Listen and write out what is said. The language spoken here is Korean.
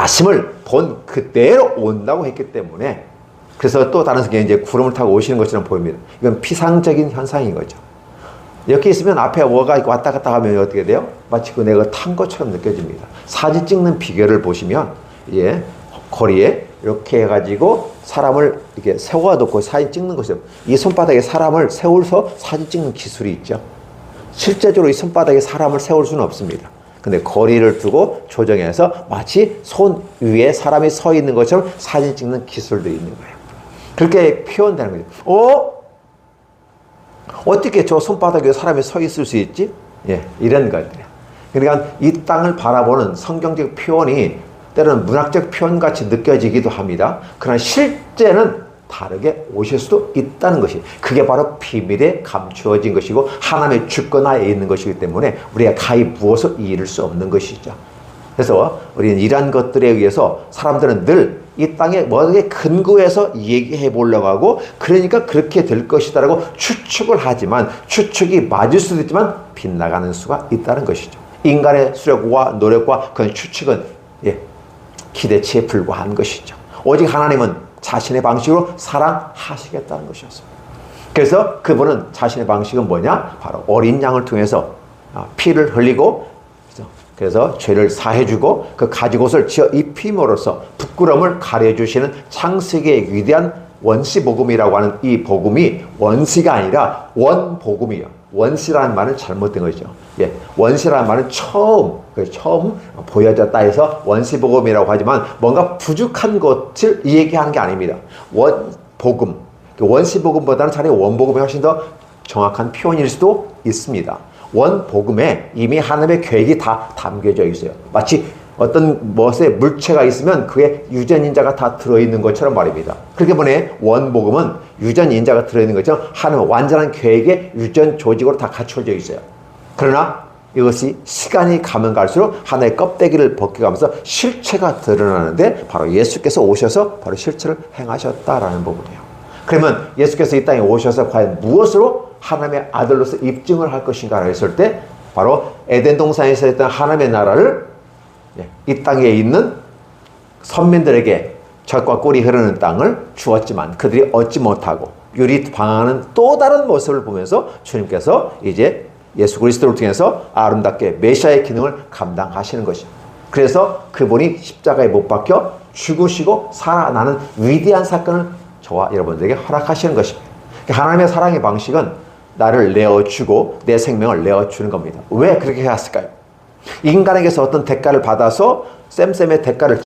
나심을 본 그대로 온다고 했기 때문에, 그래서 또 다른 게 이제 구름을 타고 오시는 것처럼 보입니다. 이건 피상적인 현상인 거죠. 이렇게 있으면 앞에 뭐가 왔다 갔다 하면 어떻게 돼요? 마치 그 내가 탄 것처럼 느껴집니다. 사진 찍는 비결을 보시면, 예, 거리에 이렇게 해가지고 사람을 이렇게 세워놓고 사진 찍는 것이죠. 이 손바닥에 사람을 세워서 사진 찍는 기술이 있죠. 실제적으로 이 손바닥에 사람을 세울 수는 없습니다. 근데 거리를 두고 조정해서 마치 손 위에 사람이 서 있는 것처럼 사진 찍는 기술들이 있는 거예요. 그렇게 표현되는 거죠. 어떻게 저 손바닥에 사람이 서 있을 수 있지? 예, 이런 것들이에요. 그러니까 이 땅을 바라보는 성경적 표현이 때로는 문학적 표현같이 느껴지기도 합니다. 그러나 실제는 다르게 오실 수도 있다는 것이, 그게 바로 비밀에 감추어진 것이고 하나님의 주권하에 있는 것이기 때문에 우리가 가히 부어서 이룰 수 없는 것이죠. 그래서 우리는 이러한 것들에 의해서 사람들은 늘 이 땅에 뭐에 근거해서 얘기해 보려고 하고, 그러니까 그렇게 될 것이다라고 추측을 하지만, 추측이 맞을 수도 있지만 빗나가는 수가 있다는 것이죠. 인간의 수력과 노력과 그런 추측은, 예, 기대치에 불과한 것이죠. 오직 하나님은 자신의 방식으로 사랑하시겠다는 것이었습니다. 그래서 그분은 자신의 방식은 뭐냐? 바로 어린 양을 통해서 피를 흘리고, 그래서 죄를 사해주고 그 가죽옷을 지어 입힘으로써 부끄러움을 가려주시는 창세기의 위대한 원시복음이라고 하는 이 복음이 원시가 아니라 원복음이에요. 원시라는 말은 잘못된 거죠. 예, 원시라는 말은 처음 보여졌다 해서 원시복음이라고 하지만 뭔가 부족한 것을 얘기하는 게 아닙니다. 원복음, 원시복음보다는 차라리 원복음이 훨씬 더 정확한 표현일 수도 있습니다. 원복음에 이미 하나님의 계획이 다 담겨져 있어요. 마치 어떤 무엇에 물체가 있으면 그에 유전인자가 다 들어있는 것처럼 말입니다. 그렇기 때문에 원복음은 유전인자가 들어있는 것처럼 하나님의 완전한 계획의 유전 조직으로 다 갖춰져 있어요. 그러나 이것이 시간이 가면 갈수록 하나의 껍데기를 벗겨가면서 실체가 드러나는데, 바로 예수께서 오셔서 바로 실체를 행하셨다라는 부분이에요. 그러면 예수께서 이 땅에 오셔서 과연 무엇으로 하나님의 아들로서 입증을 할 것인가 했을 때, 바로 에덴 동산에서 했던 하나님의 나라를 이 땅에 있는 선민들에게 젖과 꿀이 흐르는 땅을 주었지만 그들이 얻지 못하고 유리 방황하는 또 다른 모습을 보면서 주님께서 이제 예수 그리스도를 통해서 아름답게 메시아의 기능을 감당하시는 것입니다. 그래서 그분이 십자가에 못 박혀 죽으시고 살아나는 위대한 사건을 저와 여러분들에게 허락하시는 것입니다. 하나님의 사랑의 방식은 나를 내어주고 내 생명을 내어주는 겁니다. 왜 그렇게 했을까요? 인간에게서 어떤 대가를 받아서 쌤의 대가를